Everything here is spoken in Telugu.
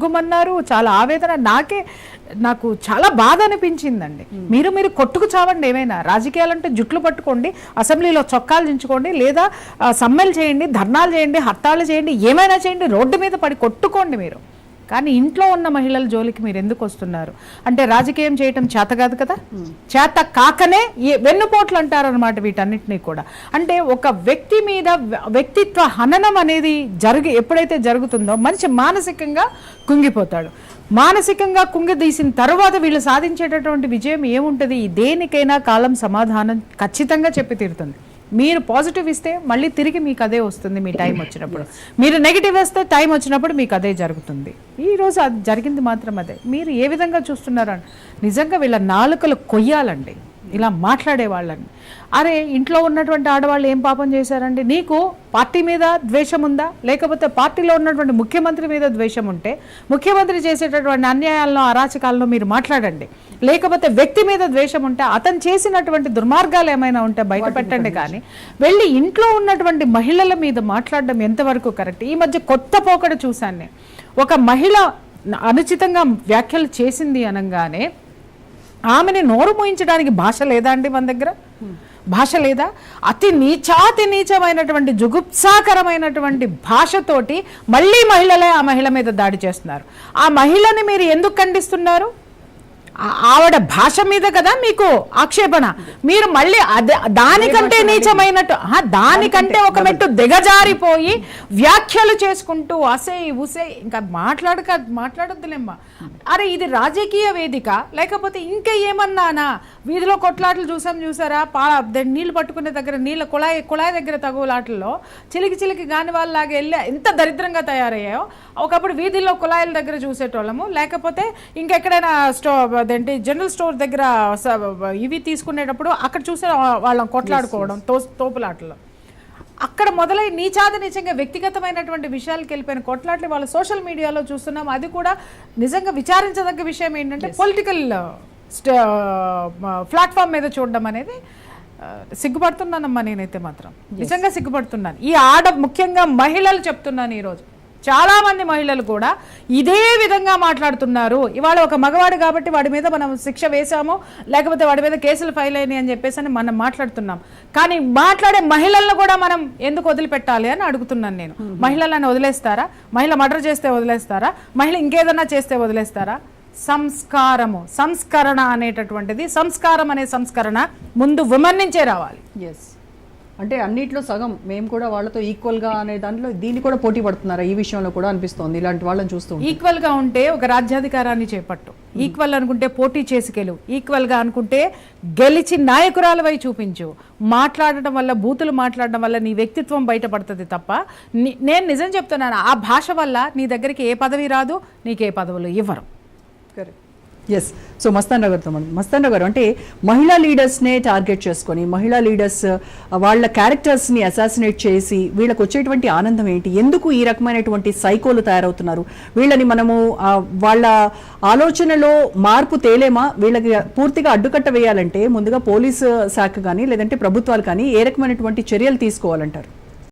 భగ్గుమన్నారు, చాలా ఆవేదన. నాకు చాలా బాధ అనిపించిందండి. మీరు కొట్టుకు చావండి, ఏమైనా రాజకీయాలంటే జుట్లు పట్టుకోండి, అసెంబ్లీలో చొక్కాలు దించుకోండి, లేదా సమ్మెలు చేయండి, ధర్నాలు చేయండి, హర్తాలు చేయండి, ఏమైనా చేయండి, రోడ్డు మీద పడి కొట్టుకోండి మీరు. కానీ ఇంట్లో ఉన్న మహిళల జోలికి మీరు ఎందుకు వస్తున్నారు అంటే రాజకీయం చేయటం చేత కాదు కదా, చేత కాకనే వెన్నుపోట్లు అంటారనమాట వీటన్నిటినీ కూడా. అంటే ఒక వ్యక్తి మీద వ్యక్తిత్వ హననం అనేది ఎప్పుడైతే జరుగుతుందో మనిషి మానసికంగా కుంగిపోతాడు. మానసికంగా కుంగదీసిన తర్వాత వీళ్ళు సాధించేటటువంటి విజయం ఏముంటుంది? దేనికైనా కాలం సమాధానం ఖచ్చితంగా చెప్పి తీరుతుంది. మీరు పాజిటివ్ ఇస్తే మళ్ళీ తిరిగి మీకు అదే వస్తుంది మీ టైం వచ్చినప్పుడు, మీరు నెగిటివ్ వేస్తే టైం వచ్చినప్పుడు మీకు అదే జరుగుతుంది. ఈరోజు అది జరిగింది మాత్రం అదే. మీరు ఏ విధంగా చూస్తున్నారని నిజంగా వీళ్ళ నాలుకలు కొయ్యాలండి ఇలా మాట్లాడే వాళ్ళని. అరే ఇంట్లో ఉన్నటువంటి ఆడవాళ్ళు ఏం పాపం చేశారండి? నీకు పార్టీ మీద ద్వేషం ఉందా, లేకపోతే పార్టీలో ఉన్నటువంటి ముఖ్యమంత్రి మీద ద్వేషం ఉంటే ముఖ్యమంత్రి చేసేటటువంటి అన్యాయాలను అరాచకాలను మీరు మాట్లాడండి, లేకపోతే వ్యక్తి మీద ద్వేషం ఉంటే అతను చేసినటువంటి దుర్మార్గాలు ఏమైనా ఉంటే బయట పెట్టండి. కానీ వెళ్ళి ఇంట్లో ఉన్నటువంటి మహిళల మీద మాట్లాడడం ఎంతవరకు కరెక్ట్? ఈ మధ్య కొత్త పోకడ చూశాను నేను. ఒక మహిళ అనుచితంగా వ్యాఖ్యలు చేసింది అనగానే ఆమెని నోరు మోయించడానికి భాష లేదా అండి మన దగ్గర? భాష లేదా? అతి నీచమైనటువంటి జుగుప్సాకరమైనటువంటి భాషతోటి మళ్ళీ మహిళలే ఆ మహిళ మీద దాడి చేస్తున్నారు. ఆ మహిళని మీరు ఎందుకు ఖండిస్తున్నారు? ఆవిడ భాష మీద కదా మీకు ఆక్షేపణ. మీరు మళ్ళీ దానికంటే నీచమైనట్టు, దానికంటే ఒక మెట్టు దిగజారిపోయి వ్యాఖ్యలు చేసుకుంటూ ఉసే ఇంకా మాట్లాడొద్దులేమ్మా. అరే ఇది రాజకీయ వేదిక లేకపోతే ఇంకా ఏమన్నానా? వీధిలో కొట్లాటలు చూసారా? నీళ్లు పట్టుకునే దగ్గర నీళ్ళ కుళాయి దగ్గర తగులాటల్లో చిలికి గాని వాళ్ళలాగా వెళ్ళి ఎంత దరిద్రంగా తయారయ్యాయో. ఒకప్పుడు వీధిలో కుళాయిల దగ్గర చూసేటోళ్ళము, లేకపోతే ఇంకెక్కడైనా అదేంటి జనరల్ స్టోర్ దగ్గర ఇవి తీసుకునేటప్పుడు అక్కడ చూసే వాళ్ళని కొట్లాడుకోవడం తోపులాటలో. అక్కడ మొదలై నీచంగా వ్యక్తిగతమైనటువంటి విషయాలకు వెళ్ళిపోయిన కొట్లాట్లు వాళ్ళ సోషల్ మీడియాలో చూస్తున్నాం. అది కూడా నిజంగా విచారించదగ్గ విషయం ఏంటంటే పొలిటికల్ ప్లాట్ఫామ్ మీద చూడడం అనేది సిగ్గుపడుతున్నానమ్మా. నేనైతే మాత్రం నిజంగా సిగ్గుపడుతున్నాను. ముఖ్యంగా మహిళలు చెప్తున్నాను, ఈరోజు చాలా మంది మహిళలు కూడా ఇదే విధంగా మాట్లాడుతున్నారు. ఇవాళ ఒక మగవాడు కాబట్టి వాడి మీద మనం శిక్ష వేసాము, లేకపోతే వాడి మీద కేసులు ఫైల్ అయినాయి అని చెప్పేసి మనం మాట్లాడుతున్నాం. కానీ మాట్లాడే మహిళలను కూడా మనం ఎందుకు వదిలిపెట్టాలి అని అడుగుతున్నాను నేను. మహిళలను వదిలేస్తారా? మహిళ మర్డర్ చేస్తే వదిలేస్తారా? మహిళ ఇంకేదన్నా చేస్తే వదిలేస్తారా? సంస్కరణ అనేటటువంటిది, సంస్కారం అనే సంస్కరణ ముందు ఉమెన్ నుంచే రావాలి. ఎస్, అంటే అన్నిట్లో సగం మేము కూడా వాళ్ళతో ఈక్వల్గా అనే దాంట్లో దీన్ని కూడా పోటీ పడుతున్నారా ఈ విషయంలో కూడా అనిపిస్తోంది ఇలాంటి వాళ్ళని చూస్తూ. ఈక్వల్గా ఉంటే ఒక రాజ్యాధికారాన్ని చేపట్టు, ఈక్వల్ అనుకుంటే పోటీ చేసుకెళ్ళు, ఈక్వల్గా అనుకుంటే గెలిచి నాయకురాలవై చూపించు. మాట్లాడటం వల్ల, బూతులు మాట్లాడడం వల్ల నీ వ్యక్తిత్వం బయటపడుతుంది తప్ప నేను నిజం చెప్తున్నాను, ఆ భాష వల్ల నీ దగ్గరికి ఏ పదవి రాదు, నీకు ఏ పదవులు ఇవ్వరు. కరెక్ట్. ఎస్. సో మస్తాన్ రావు గారు అంటే మహిళా లీడర్స్నే టార్గెట్ చేసుకొని మహిళా లీడర్స్ వాళ్ళ క్యారెక్టర్స్ని అసాసినేట్ చేసి వీళ్ళకి వచ్చేటువంటి ఆనందం ఏంటి? ఎందుకు ఈ రకమైనటువంటి సైకోలు తయారవుతున్నారు? వీళ్ళని మనము వాళ్ళ ఆలోచనలో మార్పు తేలేమా? వీళ్ళకి పూర్తిగా అడ్డుకట్ట వేయాలంటే ముందుగా పోలీసు శాఖ కానీ లేదంటే ప్రభుత్వాలు కానీ ఏ రకమైనటువంటి చర్యలు తీసుకోవాలంటారు?